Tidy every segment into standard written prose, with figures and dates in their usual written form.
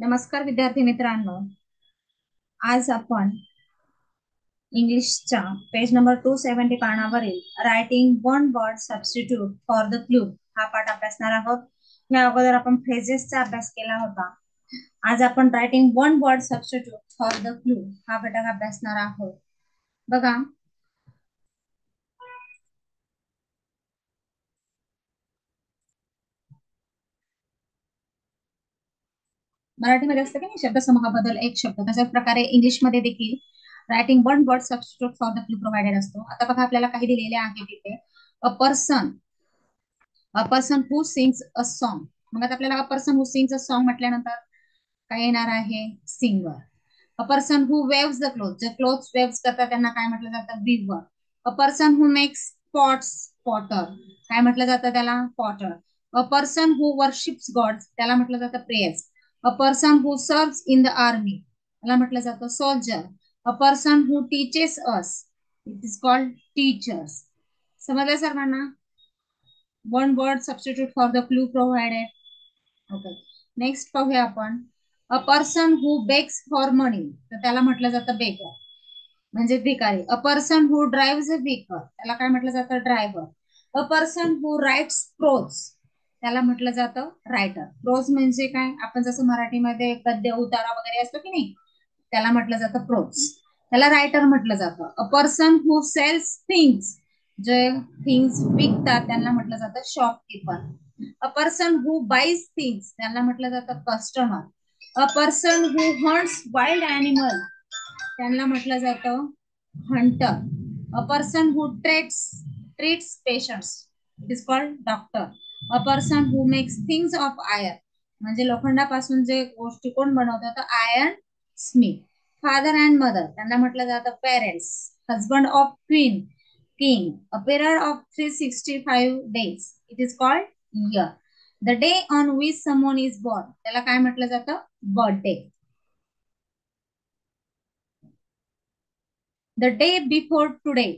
नमस्कार विद्यार्थी मित्रांनो. आज आपण इंग्लिशच्या पेज नंबर 270 पानावरील writing one word substitute for the clue हा पाठ अभ्यासणार आहोत. या अगोदर आपण फ्रेजेसचा अभ्यास केला होता. आज आपण writing one word substitute for the clue हा घटक अभ्यासणार आहोत. बघा, मराठीमध्ये असतं की नाही शब्दसमूहाबद्दल एक शब्द, तशाच प्रकारे इंग्लिशमध्ये देखील writing one word substitute for the clue provided असतो. आता बघा, आपल्याला काही दिलेले आहे तिथे. A person who sings a song. मग आता आपल्याला a person who sings a song म्हटल्यानंतर काय येणार आहे? Singer. A person who weaves the cloth, जे क्लोथ वेव्स करतात त्यांना काय म्हटलं जातं? Weaver. A person who makes pots, potter. काय म्हटलं जातं त्याला? Potter. A person who worships God, त्याला म्हटलं जातं prayers. A person who serves in the army, त्याला म्हटलं जातं soldier. A person who teaches us, it is called teachers. समजलं सर्वांना? One word substitute for the clue provided. Okay, next पाहूया आपण. A person who begs for money, तर त्याला म्हटलं जातं बेकर, म्हणजे भिकारी. A person who drives a vehicle, त्याला काय म्हटलं जातं? Driver. A person who writes prose, त्याला म्हटलं जातं रायटर. प्रोज म्हणजे काय? आपण जसं मराठीमध्ये गद्य उतारा वगैरे असतो की नाही, त्याला म्हटलं जातं प्रोज. त्याला रायटर म्हटलं जातं. A person who sells things, जे थिंग्स विकतात त्यांना म्हटलं जातं shopkeeper. A person who buys things, त्यांना म्हटलं जातं customer. A person who hunts wild animal, त्यांना म्हटलं जातं hunter. A person who treats patients, it is called doctor. A person who makes things of iron, म्हणजे लोखंडापासून जे गोष्टी कोण बनवतात? Iron smith. Father and mother, त्यांना म्हटलं जातं parents. Husband of queen, king. A period of 365 days, it is called year. The day on which someone is born, त्याला काय म्हटलं जातं? Birthday. The day before today,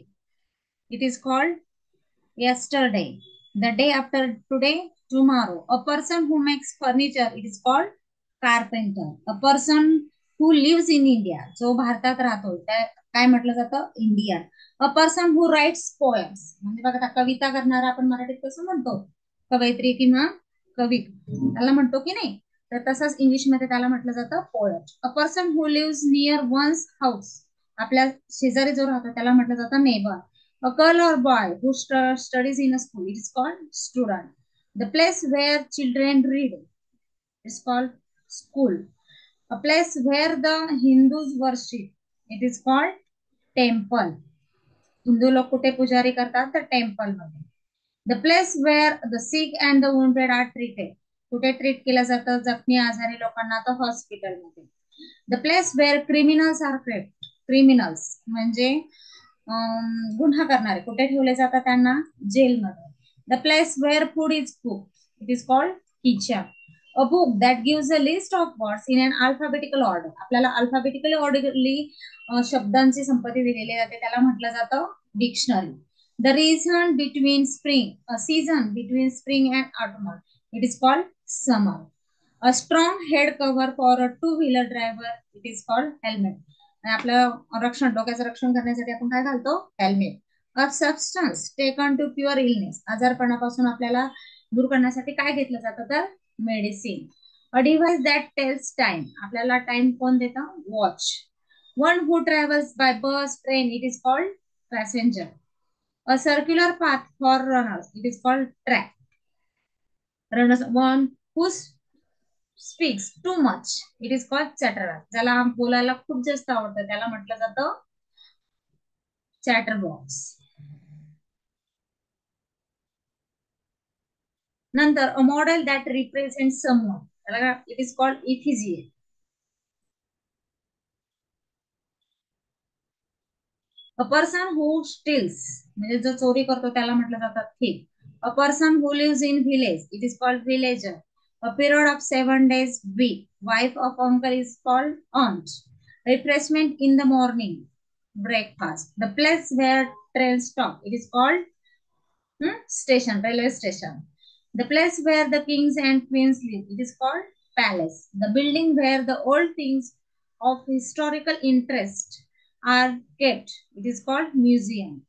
it is called yesterday. The day after today, tomorrow. A person who makes furniture, it is called carpenter. A person who lives in India, जो भारतात राहतो त्या काय म्हटलं जातं? Indian. A person who writes poems, म्हणजे बघा, कविता करणारा आपण मराठीत कसं म्हणतो? कवयित्री किंवा कवी, त्याला म्हणतो की नाही? तर तसंच इंग्लिशमध्ये त्याला म्हटलं जातं poet. A person who lives near one's house, आपल्या शेजारी जो राहतो त्याला म्हटलं जातं neighbour. A girl or boy who studies in a school, it is called student. The place where children read is called school. A place where the Hindus worship, it is called temple. Hindu लोक कुठे पुजारी करतात? तर temple मध्ये. The place where the sick and the wounded are treated, कुठे treat केलं जातं जखमी आजारी लोकांना? तर हॉस्पिटलमध्ये. The place where criminals are kept, criminals म्हणजे गुन्हा करणारे कुठे ठेवले जातात? त्यांना जेलमध्ये. The place where food is cook, it is called kitchen. A book that gives a list of words in an alphabetical order, आपल्याला अल्फाबेटिकली ऑर्डरली शब्दांची संपत्ती दिलेली जाते, त्याला म्हटलं जातं dictionary. The reason between spring, season between spring and autumn, it is called summer. A strong head cover for a two wheeler driver, it is called helmet. आपलं रक्षण, डोक्याचं रक्षण करण्यासाठी आपण काय घालतो? Helmet. A substance taken to cure illness, आजारपणापासून आपल्याला दूर करण्यासाठी काय घेतलं जातं? तर medicine. A device that tells time, आपल्याला टाइम कोण देतं? Watch. One who travels by bus, train, it is called passenger. A circular path for runners, it is called track. Runners. One who speaks too much, it is called chatter, ज्याला बोलायला खूप जास्त आवडतं त्याला म्हटलं जातं चॅटर बॉक्स. नंतर a model that represent someone, त्याला it is called effigy. A person who steals, म्हणजे जो चोरी करतो त्याला म्हटलं जातं thief. A person who lives in village, it is called villager. A period of 7 days, week. Wife of uncle is called aunt. Refreshment in the morning, breakfast. The place where trains stop, it is called station, railway station. The place where the kings and queens live, it is called palace. The building where the old things of historical interest are kept, it is called museum.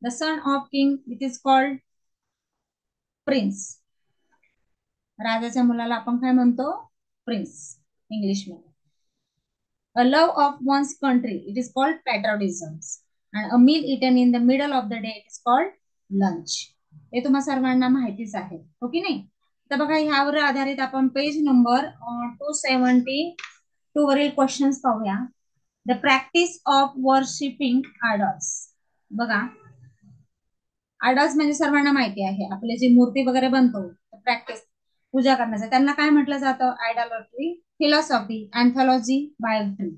The son of king, it is called prince. राजाच्या मुलाला आपण काय म्हणतो? Prince English मध्ये. A love of one's country, it is called patriotism. And a meal eaten in the middle of the day, it is called lunch. हे तुम्हा सर्वांना माहितीच आहे, हो की नाही? तर बघा, ह्यावर आधारित आपण पेज नंबर 272 वरील क्वेश्चन्स पाहूया. The practice of worshipping idols. बघा, आयडॉल्स म्हणजे सर्वांना माहिती आहे, आपले जे मूर्ती वगैरे बनतो प्रॅक्टिस पूजा करण्याचं, त्यांना काय म्हटलं जातं? आयडॉलॉट्री, फिलॉसॉफी, अँथॉलॉजी, बायोट्री.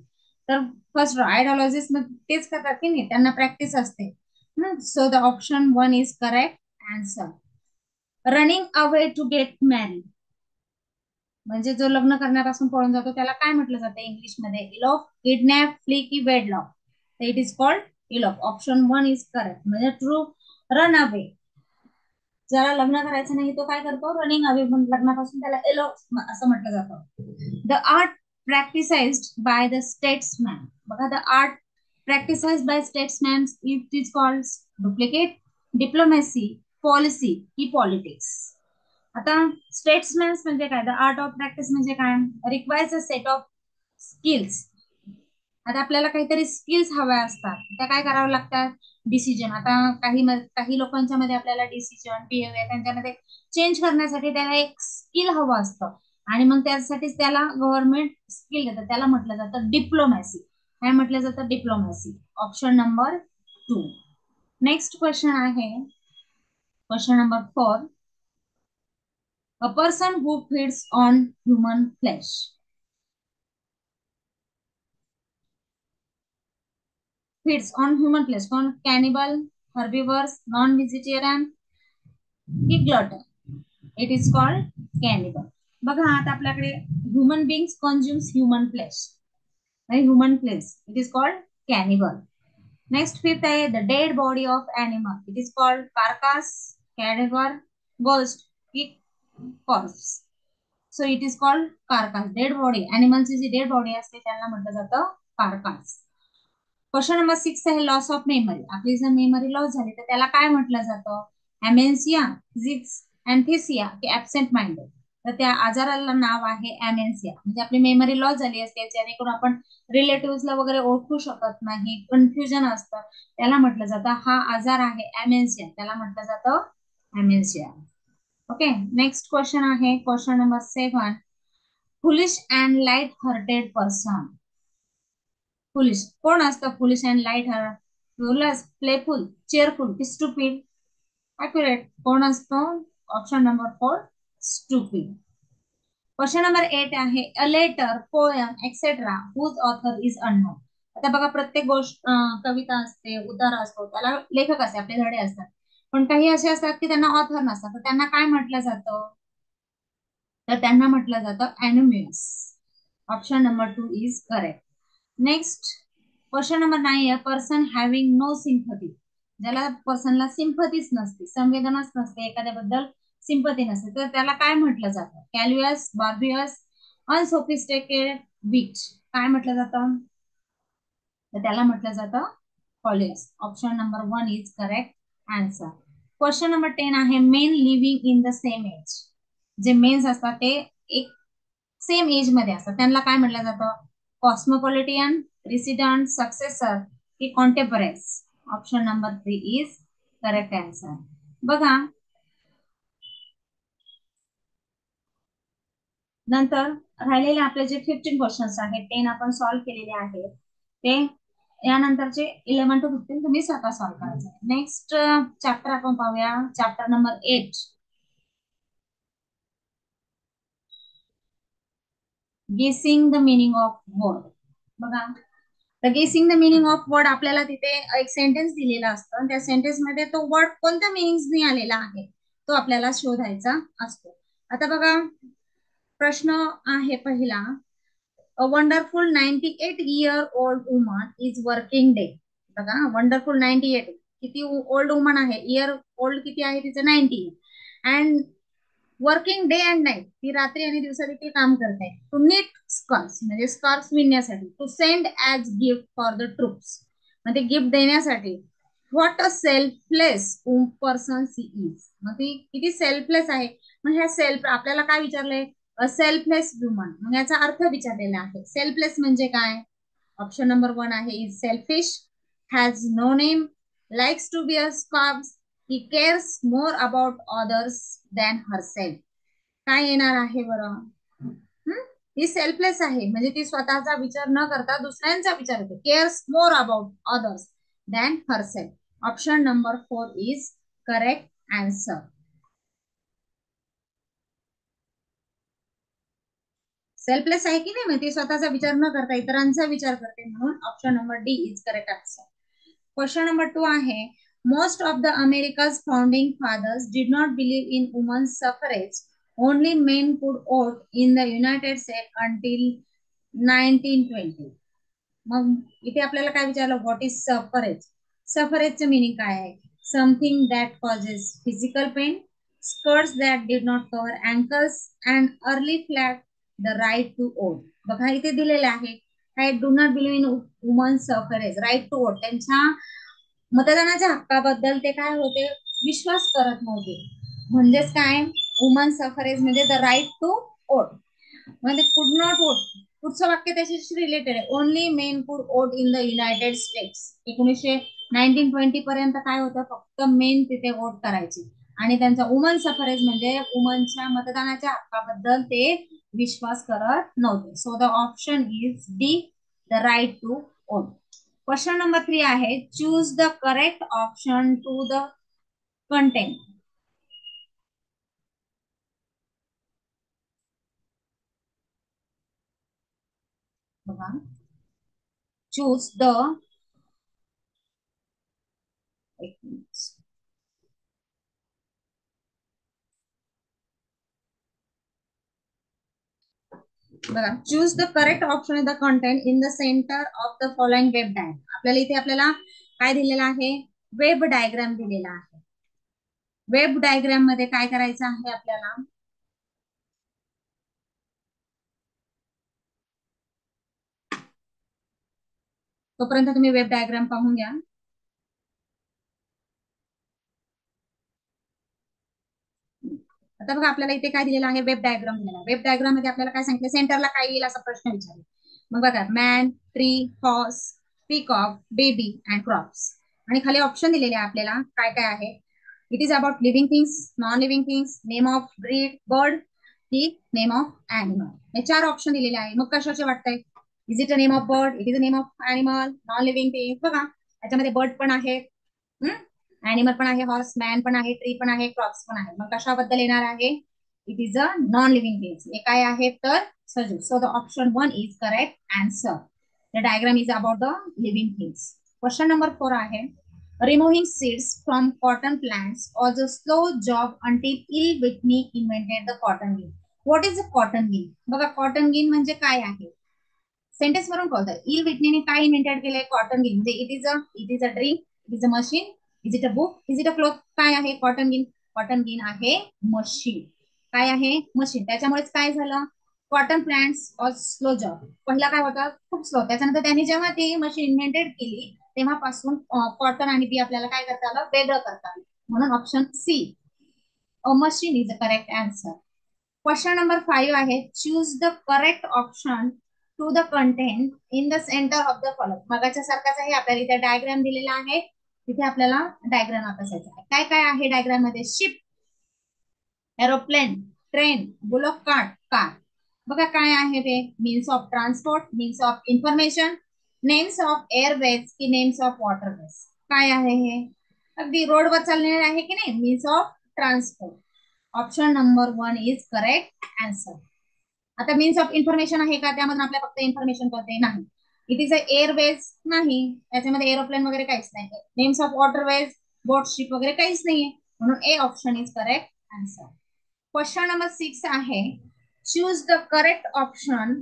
तर फर्स्ट आयडॉलॉजिस्ट तेच करतात की नाही, त्यांना प्रॅक्टिस असते. So the option 1 is correct answer. Running away to get married, म्हणजे जो लग्न करण्यापासून पळून जातो त्याला काय म्हटलं जातं इंग्लिश मध्ये? इलॉफ, किडनॅप, फ्ली की wedlock. It is called elope. Option 1 is correct. म्हणजे ट्रू रन अवे, ज्याला लग्न करायचं नाही तो काय करतो? रनिंग अवे, लग्नापासून त्याला इलॉफ असं म्हटलं जातं. The art practised by the statesman. बघा, the art practised by statesman, it is called duplicate, diplomacy, policy की पॉलिटिक्स. आता स्टेट्समॅन्स म्हणजे काय? द आर्ट ऑफ प्रॅक्टिस म्हणजे काय? Requires a set of skills. आता आपल्याला काहीतरी स्किल्स हव्या असतात, त्या काय करावं लागतात? डिसिजन. आता काही लोकांच्या मध्ये आपल्याला डिसिजन, बिहेवियर त्यांच्यामध्ये चेंज करण्यासाठी त्याला एक स्किल हवं असतं, आणि मग त्यासाठीच त्याला गव्हर्नमेंट स्किल देतं, त्याला म्हटलं जातं डिप्लोमॅसी. काय म्हटलं जातं? Diplomacy. Option number 2. Next question आहे question number 4. A person who feeds on human flesh. Feeds on human flesh. कौन? Cannibal, herbivores, non-vegetarian की glutton. It is called cannibal. बघा, आता आपल्याकडे human beings consumes human flesh, human flesh, it is called cannibal. Next 5th आहे the dead body of animal, it is called carcass, cadaver, ghost की corpse. So it is called carcass. Dead body, एनिमलची जी dead body असते त्याला म्हटलं जातं कार्कास. Question number 6 आहे loss of memory. आपली जर मेमरी लॉस झाली तर त्याला काय म्हटलं जातं? ॲमेन्सिया, झिक्स, अँथेसिया की ऍबसेंट माइंडेड. तर त्या आजाराला नाव आहे ॲमेन्सिया. म्हणजे आपली मेमरी लॉस झाली असते, जेणेकरून आपण रिलेटिव्हला वगैरे ओळखू शकत नाही, कन्फ्युजन असतं, त्याला म्हटलं जातं हा आजार आहे ॲमेन्सिया, त्याला म्हटलं जातं ॲमेन्सिया. ओके, नेक्स्ट क्वेश्चन आहे question number 7. Foolish and light hearted person. Foolish कोण असतं? Foolish and light heart, curious, playful, cheerful की स्टुपिड. अॅक्युरेट. कोण असतं? Option number 4 stupid. Question number 8 आहे a letter, poem etcetera whose author is unknown. आता बघा, प्रत्येक गोष्ट कविता असते, उतारा असतो, त्याला लेखक असते, आपले धडे असतात, पण काही असे असतात की त्यांना ऑथर नसतात, तर त्यांना काय म्हटलं जातं? तर त्यांना म्हटलं जातं anonymous. Option number 2 is correct. Next question number 9. Person having no sympathy. ज्याला पर्सनला सिम्पथीच नसते, संवेदनाच नसते, एखाद्याबद्दल सिम्पथी नसते, तर त्याला काय म्हटलं जातं? Callous, barbarous, unsophisticated, beach. काय म्हटलं जातं? तर त्याला म्हटलं जातं callous. Option number 1 is correct answer. Question number 10 आहे men living in the same age. जे मेन्स असतात ते एक सेम एज मध्ये असतात, त्यांना काय म्हटलं जातं? कॉस्मोपॉलिटियन, रेसिडेंट, सक्सेसर की contemporaries. Option number 3 is correct answer. बघा, नंतर राहिलेले आपले जे 15 क्वेश्चन्स आहेत 10 आपण सॉल्व्ह केलेले आहेत, ते यानंतरचे 11 to 15 तुम्ही स्वतः सॉल्व्ह करायचे. नेक्स्ट चॅप्टर आपण पाहूया, चॅप्टर नंबर 8, गेसिंग द मिनिंग ऑफ वर्ड. बघा, तर गेसिंग द मिनिंग ऑफ वर्ड, आपल्याला तिथे एक सेंटेन्स दिलेला असतो आणि त्या सेंटेन्स मध्ये तो वर्ड कोणत्या मिनिंगने आलेला आहे तो आपल्याला शोधायचा असतो. आता बघा, प्रश्न आहे पहिला. A wonderful 98-year-old woman is working day. बघा, वंडरफुल 98 किती ओल्ड वुमन आहे, इयर ओल्ड किती आहे तिचं? 90. And working day and night, ती रात्री आणि दिवसा देखील काम करते. टू नीट स्कार्स म्हणजे स्कार्स विणण्यासाठी. To send as gift for the troops म्हणजे गिफ्ट देण्यासाठी. What a selfless person she is, मग ती किती सेल्फलेस आहे. मग ह्या सेल्फ आपल्याला काय विचारलंय, अ सेल्फलेस वुमन, मग याचा अर्थ विचारलेला आहे. सेल्फलेस म्हणजे काय? ऑप्शन नंबर 1 आहे is selfish, has no name, likes to bear scarfs, he cares more about others than herself. काय येणार आहे बरं? हम्म? ही सेल्फलेस आहे म्हणजे ती स्वतःचा विचार न करता दुसऱ्यांचा विचार करते. CARES more about others than herself. Option number 4 is correct answer. Selfless आहे की नाही, म्हणजे ती स्वतःचा विचार न करता इतरांचा विचार करते, म्हणून option number D is correct answer. Question number 2 आहे, most of the America's founding fathers did not believe in women's suffrage, only men could vote in the united state until 1920. मग इथे आपल्याला काय विचारलं, व्हॉट इज सफरेज. सफरेजचं meaning काय आहे? Something that causes physical pain, skirts that did not cover ankles and early flat the right to vote. बघा इथे दिलेले आहे काय, do not believe in woman suffrage, right to vote, त्यांच्या मतदानाच्या हक्काबद्दल ते काय होते, विश्वास करत नव्हते. म्हणजेच काय, वुमन सफरेज म्हणजे द राईट टू वोट, म्हणजे कुड नॉट वोट. पुढचं वाक्य त्याच्याशी रिलेटेड आहे, only men could vote in the United states. 1920 पर्यंत काय होतं, फक्त मेन तिथे वोट करायचे आणि त्यांचा वुमन सफरेज म्हणजे वुमनच्या मतदानाच्या हक्काबद्दल ते विश्वास करत नव्हते. So the option is D, the right to vote. Question number 3 आहे, choose the correct option to the content. बघा, चूज द, एक मिनिट. बघा, choose the correct option in the content in the centre of the following web diagram. आपल्याला इथे आपल्याला काय दिलेलं आहे, वेब डायग्राम दिलेला आहे. वेब डायग्राम मध्ये काय करायचं आहे आपल्याला, तोपर्यंत तुम्ही वेब डायग्राम पाहून घ्या. आता बघा आपल्याला इथे काय दिलेलं आहे, वेब डायग्राम दिलेला. वेब डायग्राम मध्ये आपल्याला काय सांगितलं, सेंटरला काय येईल असा प्रश्न विचारला. मग बघा, man, tree, horse, peacock, baby and crops. आणि खाली ऑप्शन दिलेले आहे आपल्याला, काय काय आहे. It is about living things, non living things, name of breed bird, की नेम ऑफ अॅनिमल. हे 4 ऑप्शन दिलेले आहे. मग कशाचे वाटतंय, is it a name of bird, it is a name of animal, non living thing. बघा त्याच्यामध्ये bird पण आहे, अॅनिमल पण आहे, हॉर्स, मॅन पण आहे, ट्री पण आहे, क्रॉप्स पण आहे. मग कशाबद्दल येणार आहे, it is a non living things. हे काय आहे तर सजीव. So the option 1 is correct answer. The diagram is about the living things. Question number 4 आहे, removing seeds from cotton plants was a slow job until Eli Whitney invented the cotton gin. What is a cotton gin. बघा cotton gin म्हणजे काय आहे, sentence वरून कळतं. इल विटनीने काय invented केलंय, cotton gin म्हणजे it is a drink, it is a machine, is it a book, is it a cloth. काय आहे कॉटन गिन, कॉटन गिन आहे मशीन. काय आहे मशीन. त्याच्यामुळेच काय झालं, cotton plants or slow job. पहिला काय होतं, खूप स्लो. त्याच्यानंतर त्यांनी जेव्हा ती मशीन इन्व्हेंटेड केली तेव्हापासून कॉटन आणि बी आपल्याला काय करता आलं, वेगळं करता आलं. म्हणून option C, a machine is a correct answer. Question number 5 आहे, choose the correct option to the content in the centre of the following. मगाच्या सारखाच आहे, आपल्याला इथे डायग्राम दिलेला आहे, तिथे आपल्याला डायग्राम अभ्यासायचा आहे. काय काय आहे डायग्राम मध्ये, ship, aeroplane, train, bullock cart, car. बघा काय आहे ते, means of transport, means of information, names of airways की नेम्स ऑफ वॉटरवेज. काय आहे हे, अगदी रोडवर चालणारे आहे की नाही, means of transport. Option number 1 is correct answer. आता मीन्स ऑफ इन्फॉर्मेशन आहे का, त्यामधून आपल्याला फक्त इन्फॉर्मेशन कळते नाही. इट इज अ एअरवेज नाही, त्याच्यामध्ये एरोप्लेन वगैरे काहीच नाही. Names of waterways, boat, ship वगैरे काहीच नाहीये, म्हणून A option is correct answer. Question number 6 आहे, choose the correct option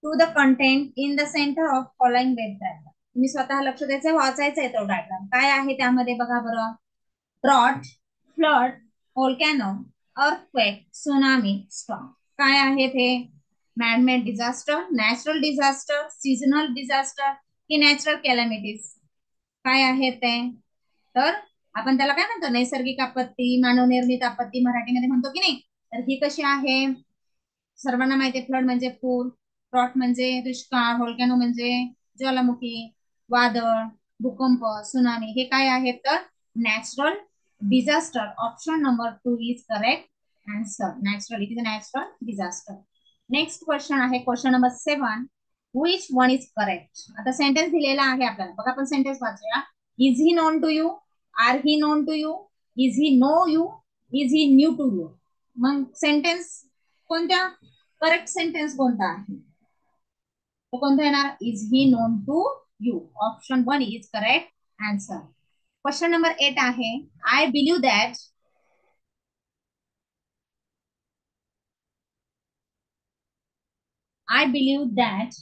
to the content in the centre of following web diagram. तुम्ही स्वतः लक्ष द्यायचं, वाचायचं आहे तो डायग्राम. काय आहे त्यामध्ये बघा बरं, drought, flood, volcano, earthquake, tsunami, storm. काय आहेत हे? Manmade disaster, natural disaster, seasonal disaster की नॅचरल कॅलॅमिटीज? काय आहे ते? तर आपण त्याला काय म्हणतो? नैसर्गिक आपत्ती, मानवनिर्मित आपत्ती मराठीमध्ये म्हणतो की नाही. तर ही कशी आहे? सर्वांना माहिती आहे, फ्लड म्हणजे पूर, ड्रॉट म्हणजे दुष्काळ, व्होल्कॅनो म्हणजे ज्वालामुखी, वादळ, भूकंप, सुनामी हे काय आहेत? तर natural disaster. Option number 2 is correct answer. Natural, it is a natural disaster. Next question आहे question number 7. Which one is correct? आता सेंटेन्स दिलेला आहे आपल्याला बघा, आपण सेंटेन्स वाचूया. Is he known to you? Are he known to you? Is he know you? Is he new to you? मग sentence कोणत्या? करेक्ट सेंटेन्स कोणता आहे? तो कोणता येणार? Is he known to you. Option 1 is correct answer. Question number 8 आहे. I believe that. I believe that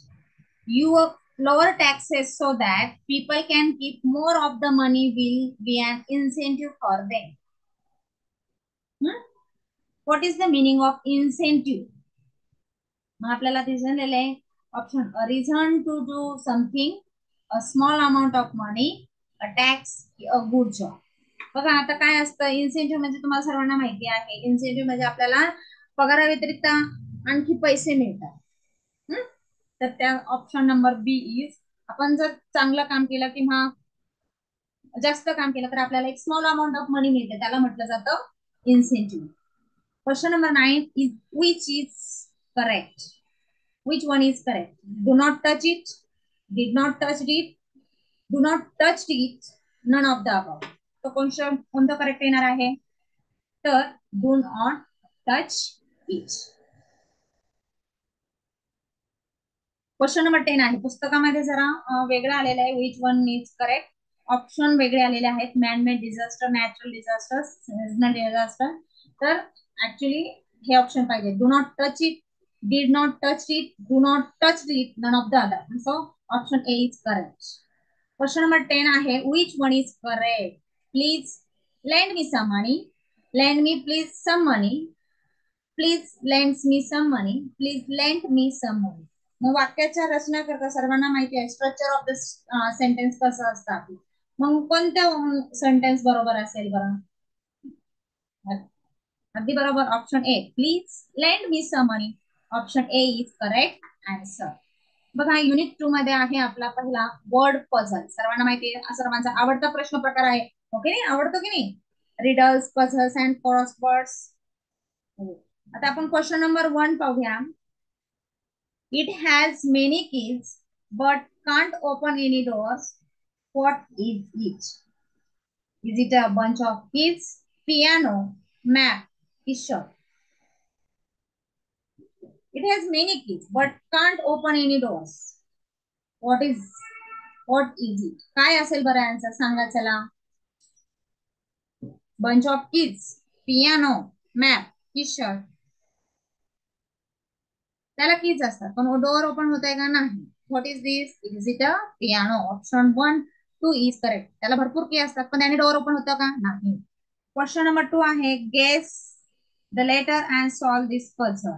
you lower taxes so that people can keep more of the money will be an incentive for them. Hmm? What is the meaning of incentive? मग आपल्याला दिलेलं आहे option. A reason to do something, a small amount of money, a tax, a good job. बघा आता काय असतं incentive म्हणजे? तुम्हाला सर्वांना माहिती आहे इन्सेंटिव्ह म्हणजे आपल्याला पगाराव्यतिरिक्त आणखी पैसे मिळतात. हम्म? तर त्या ऑप्शन नंबर बी इज, आपण जर चांगलं काम केलं किंवा जास्त काम केलं तर आपल्याला एक स्मॉल अमाऊंट ऑफ मनी मिळते, त्याला म्हटलं जातं incentive. Question number 9 is which is correct? Which one is correct? Do not touch it, did not touch it, do not touch it, none of the above. तो कोणतं करेक्ट येणार आहे? तर do not touch it. Question number 10 आहे. पुस्तकामध्ये जरा वेगळं आलेलं आहे. Which one is correct? Option वेगळे आलेले आहेत. Manmade disaster, natural disaster, seasonal disaster. तर ऍक्च्युली हे ऑप्शन पाहिजे. Do not touch it, did not touch it, do not touch it, none of the other. So option A is correct. Question number 10 आहे. Which one is correct? Please lend me some money, lend me please some money, please lend me some money, please lend me some money. मग वाक्याच्या रचना करता सर्वांना माहिती आहे structure of the sentence कसं असतं. मग कोणतं सेंटेन्स बरोबर असेल बरं? अगदी बरोबर, option A, please lend me some money. Option A is correct answer. बघा युनिट 2 मध्ये आहे आपला पहिला वर्ड पझल. सर्वांना माहिती आहे, सर्वांचा आवडता प्रश्न प्रकार आहे. ओके नाही? आवडतो की नाही? Riddles, puzzles and crosswords. आता आपण क्वेश्चन नंबर 1 पाहूया. It has many keys but can't open any doors. What is it? Is it a bunch of keys, piano, map, t-shirt? It has many keys but can't open any doors. What is what is it? काय असेल बरं answer सांगा चला. Bunch of keys, piano, map, t-shirt. त्याला keys असतात पण door open होत आहे का? नाही. What is this? Is it a piano? Option 1 2 is correct. त्याला भरपूर की असतात पण त्याने डोअर ओपन होतं का? नाही. क्वेश्चन नंबर 2 आहे. Guess the letter and solve this puzzle.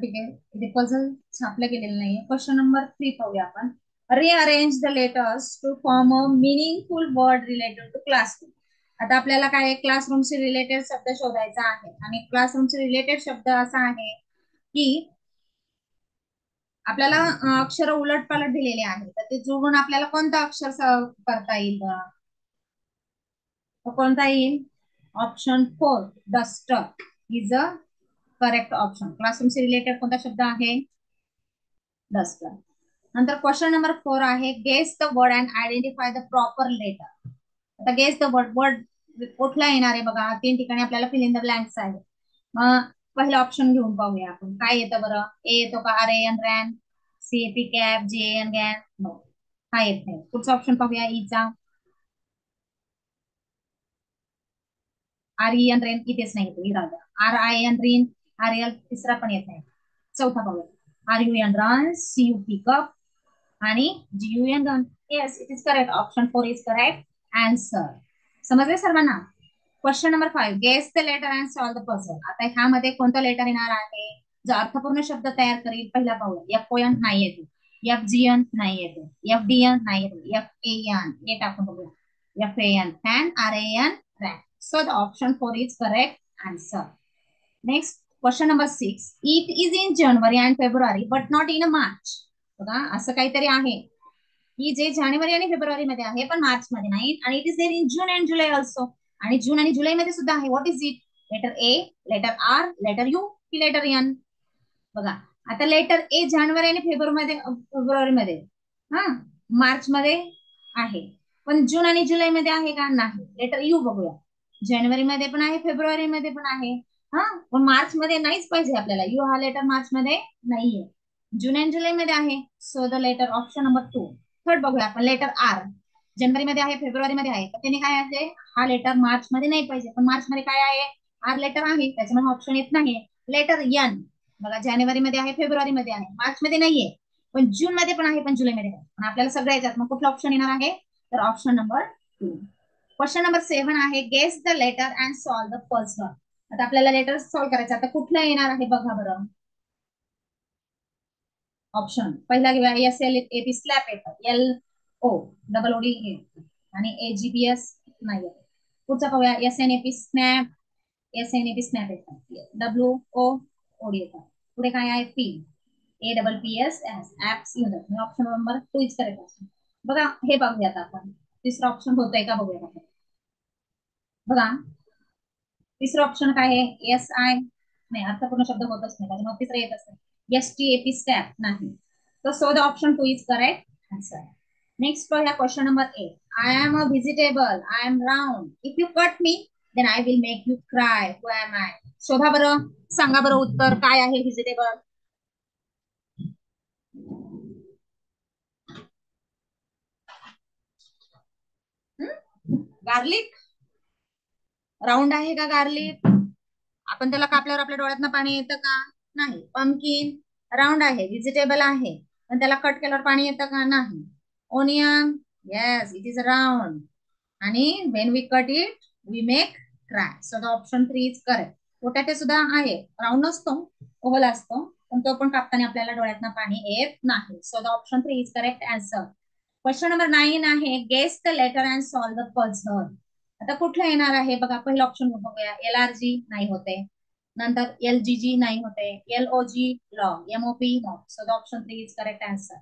ठीक आहे, इथे पझल छापलं गेलेलं नाहीये. क्वेश्चन नंबर 3 पाहूया आपण. Rearrange the letters to form a meaningful word related to classroom. आता आपल्याला काय क्लासरूमशी रिलेटेड शब्द शोधायचा आहे आणि क्लासरूमशी रिलेटेड शब्द असा आहे की आपल्याला अक्षर उलट पालट दिलेले आहे, तर ते जोडून आपल्याला कोणतं अक्षर करता येईल बघा. तो कोणता येईल? Option 4 duster is a correct option. क्लासरूमशी रिलेटेड कोणता शब्द आहे? डस्टर. नंतर क्वेश्चन नंबर 4 आहे. Guess the word and identify the proper letter. आता गेस द वर्ड, वर्ड कुठला येणार आहे बघा. 3 ठिकाणी आपल्याला फिल इन द ब्लँक्स आहे. मग पहिला ऑप्शन घेऊन पाहूया आपण. काय येतं बरं? ए येतो का? R A N ran, C A P cap, J N gan? No, हा येत नाही. पुढचा ऑप्शन पाहूया ईचा. आर ई एन रेन इथेच नाही येतो. इरादा. R I N rin, R L तिसरा पण येत नाही. चौथा पाहूया. R U N run, C U pickup, आणि GUN gun. Yes, it is correct. Option 4 is correct answer. समजले सर्वांना? Question number 5, guess the letter and solve the puzzle. आता ह्यामध्ये कोणता लेटर येणार आहे जो अर्थपूर्ण शब्द तयार करेल? पहिला पाहूया. FON नाही येते, FGN नाही येते, FDN नाही येते, FAN हे टाकून बघूया. FAN fan, RAN ran. So the option 4 is correct answer. Next question number 6, it is in January and February but not in March. बघा असं काहीतरी आहे की जे जानेवारी आणि फेब्रुवारी मध्ये आहे पण मार्च मध्ये नाही. आणि it is there in June and July also. आणि जून आणि जुलै मध्ये सुद्धा आहे. What is it? Letter A, letter R, letter U की लेटर एन? बघा आता लेटर ए जानेवारी आणि फेब्रुवारी मध्ये, हा, मार्च मध्ये आहे, पण जून आणि जुलै मध्ये आहे का? नाही. लेटर यू बघूया. जानेवारी मध्ये पण आहे, फेब्रुवारी मध्ये पण आहे, हा, पण मार्च मध्ये नाहीच पाहिजे आपल्याला. यू हा लेटर मार्च मध्ये नाहीये, जून अँड जुलै मध्ये आहे. So the letter option number 2. Third बघूया आपण. लेटर आर जानेवारी मध्ये आहे, फेब्रुवारी मध्ये आहे, पण त्याने काय आहे? हा लेटर मार्च मध्ये नाही पाहिजे, पण मार्च मध्ये काय आहे? आर लेटर आहे, त्याच्यामुळे ऑप्शन येत नाही. लेटर एन बघा, जानेवारी मध्ये आहे, फेब्रुवारी मध्ये आहे, मार्च मध्ये नाहीये, पण जून मध्ये पण आहे, पण जुलै मध्ये आहे. पण आपल्याला सगळं याच्यात मग कुठला ऑप्शन येणार आहे? तर ऑप्शन नंबर 2. क्वेश्चन नंबर 7 आहे, guess the letter and solve the first one. आता आपल्याला लेटर सॉल्व करायचं. आता कुठलं येणार आहे बघा बरं. ऑप्शन पहिला घेऊया. SLAP स्लॅप येतं, LOOD आणि AGPS नाही येत. पुढचा पाहूया. SNAP स्नॅप, SNAP स्नॅप येतं, WOOD येतं. पुढे काय आहे? APPS ऍप्स येतात. Option number 2 is correct. बघा हे बघूयात आपण. तिसरा ऑप्शन होतंय का बघूयात आपण. बघा तिसरं ऑप्शन काय आहे? SI नाही, अर्थपूर्ण शब्द होतच नाही, मग तिसरं येत असतं. STAP स्टॅप नाही. तर so the option 2 is correct answer. Next बघा question number 8. I am a vegetable, I am round, if you cut me then I will make you cry, who am I? शोधा बरं, सांगा बरं उत्तर काय आहे व्हेजिटेबल. गार्लिक. राऊंड आहे का गार्लिक? आपण त्याला कापल्यावर आपल्या डोळ्यातनं पाणी येतं का? नाही. पंपकिन राऊंड आहे, व्हेजिटेबल आहे, पण त्याला कट केल्यावर पाणी येतं का? नाही. Onion, yes it is round, आणि when we cut it we make cry. So the option 3 is correct. Potato सुद्धा आहे, राऊंड नसतो, ओव्हल असतो, पण तो पण कापताना आपल्याला डोळ्यातनं पाणी येत नाही. So the option 3 is correct answer. Question number 9 आहे, guess the letter and solve the puzzle. आता कुठलं येणार आहे बघा. पहिलं ऑप्शन बघूया. LRG नाही होते, नंतर LGG नाही होते, LOG log, MOP log. So the option 3 is correct answer.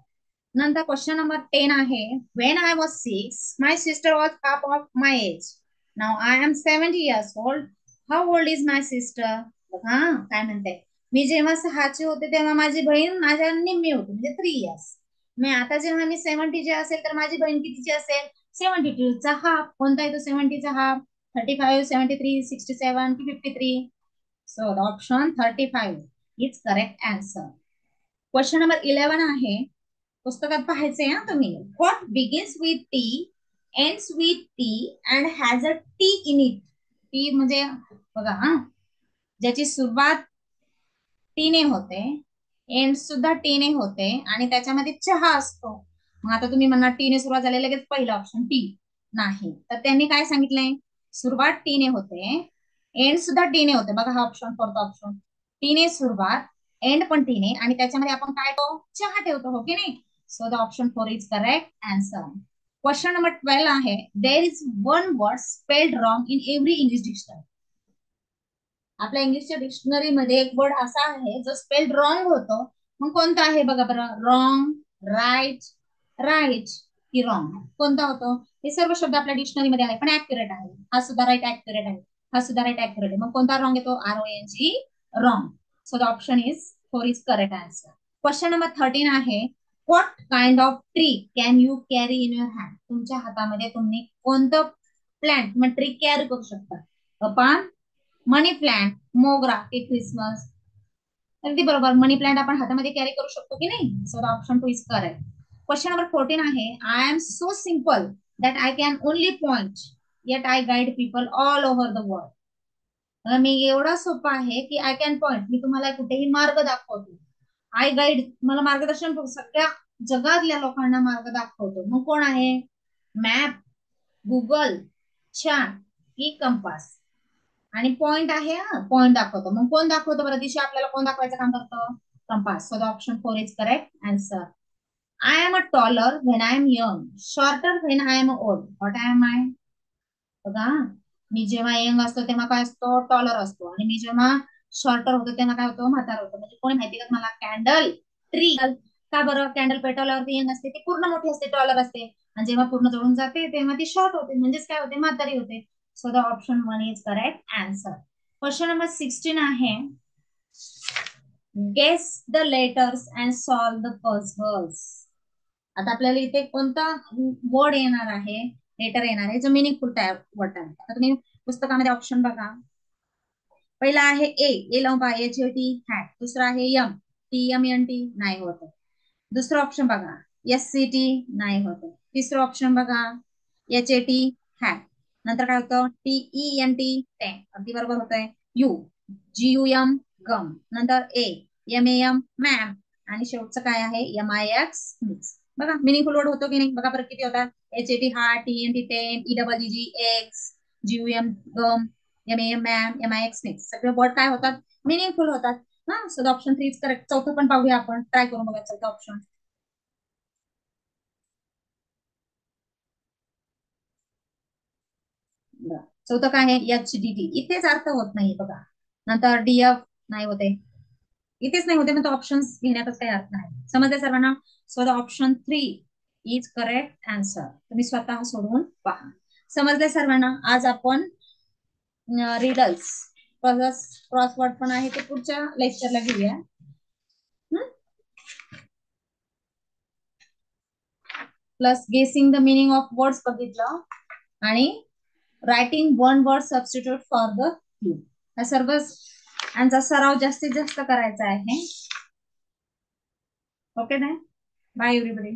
नंतर क्वेश्चन नंबर 10 आहे, when I was 6 my sister was half of my age, now I am 70 years old, how old is my sister? बघा काय म्हणते. मी जेव्हा 6ची होते तेव्हा माझी बहीण माझ्या निम्मी होती, म्हणजे 3 years. मी आता जेव्हा मी 70 ची असेल तर माझी बहीण कितीची असेल? 72 चा हाफ. कोणता येतो 70 चा हाफ? 35, 73, 67 की 53? So the option 35 is correct answer. Question number 11 आहे, पुस्तकात पाहायचंय हा तुम्ही. What begins with T, ends with T and has a T in it. T म्हणजे बघा हा, ज्याची सुरुवात टीने होते, एंड सुद्धा टीने होते, आणि त्याच्यामध्ये चहा असतो. मग आता तुम्ही म्हणणार टीने सुरुवात झाली, लगेच पहिलं ऑप्शन टी. नाही, तर त्यांनी काय सांगितलंय? सुरुवात टीने होते, एंड सुद्धा टीने होते. बघा हा ऑप्शन, फोर्थ ऑप्शन. टीने सुरुवात, एंड पण टीने, आणि त्याच्यामध्ये आपण काय तो चहा ठेवतो, हो की नाही? So the option 4 is correct answer. Question number 12 आहे, there is one word spelled wrong in every English dictionary. आपल्या इंग्लिशच्या डिक्शनरी मध्ये एक वर्ड असा आहे जो स्पेल्ड रॉंग होतो. मग कोणता आहे बघा बरं. रॉंग, राईट, राईट की रॉंग, कोणता होतो? हे सर्व शब्द आपल्या डिक्शनरी मध्ये आहे, पण ऍक्युरेट आहे. हा सुद्धा राईट ऍक्युरेट आहे, हा सुद्धा राईट ऍक्युरेट आहे. मग कोणता रॉंग येतो? RONG wrong. So the option is 4 is correct answer. Question number 13 आहे, what kind of tree can you carry in your hand? तुमच्या हातामध्ये तुम्ही कोणतं प्लांट मग ट्री कॅरी करू शकता? पाम, मनी प्लांट, मोगरा की क्रिसमस? अगदी बरोबर, मनी प्लांट आपण हातामध्ये कॅरी करू शकतो की नाही? So the option 2 is correct. Question number 14 आहे, I am so simple that I can only point yet I guide people all over the world. मी एवढा सोपा आहे की आय कॅन पॉइंट, मी तुम्हाला कुठेही मार्ग दाखवतो, आय गाईड, मला मार्गदर्शन सगळ्या जगातल्या लोकांना मार्ग दाखवतो. मग कोण आहे? मॅप, गुगल, चार्ट की कंपास. आणि पॉइंट आहे, पॉइंट दाखवतो. मग कोण दाखवतो बरं दिशा आपल्याला? कोण दाखवायचं काम करतो? Compass. So the option 4 is correct answer. I am a taller when I am young, shorter when I am old. What I am I? बघा, मी जेव्हा यंग असतो तेव्हा काय असतो? टॉलर असतो. आणि मी जेव्हा शॉर्टर होतो तेव्हा काय होतो? म्हातारा होतो. म्हणजे कोणी माहिती का मला? Candle tree. का बरं? कॅन्डल पेटवल्यावरती यंग असते, ती पूर्ण मोठी असते, टॉलर असते. आणि जेव्हा पूर्ण जळून जाते तेव्हा ती शॉर्ट होते, म्हणजेच काय होते? म्हातारी होते. So the option 1 is correct answer. Question number 16 आहे, guess the letters and solve the puzzles. आता आपल्याला इथे कोणता वर्ड येणार आहे, लेटर येणार आहे जो मिनिंगफुल वर्ड आहे. आता तुम्ही पुस्तकामध्ये ऑप्शन बघा. पहिला आहे ए, ए लावून पहा, एच ए टी हॅट. दुसरा आहे यम, टी एम एन टी, नाही होत. दुसरं ऑप्शन बघा, एस सी टी, नाही होत. तिसरं ऑप्शन बघा, एच ए टी हॅट. नंतर काय होतं? T E N T tan, अगदी बरोबर होत आहे. U, G U M gum. नंतर A, M A M mam. आणि शेवटचं काय आहे? M I X mix. बघा मिनिंगफुल वर्ड होतो की नाही? बघा बरं किती होतात? H A T heart, T N T ten, E double G G X, G U M gum, M A M mam, M I X mix. सगळे word काय होतात? मिनिंगफुल होतात. हा, सो ऑप्शन 3 इज करेक्ट. चौथं पण पाहूया आपण, try करून बघा चौथं ऑप्शन. चौथं काय आहे? H D T. इथेच अर्थ होत नाही बघा. नंतर डीएफ, नाही होते. इथेच नाही होते, मग ऑप्शन घेण्यातच काही अर्थ नाही. समजले सर्वांना? So the option 3 is correct answer. तुम्ही स्वतः सोडवून पहा. समजले सर्वांना? आज आपण रिडल्स प्लस क्रॉसवर्ड पण आहे, ते पुढच्या लेक्चरला घेऊया. प्लस गेसिंग द मिनिंग ऑफ वर्ड्स बघितलं, आणि writing one word substitute for the Q. हा सर्व यांचा सराव जास्तीत जास्त करायचा आहे. ओके ना? Bye everybody.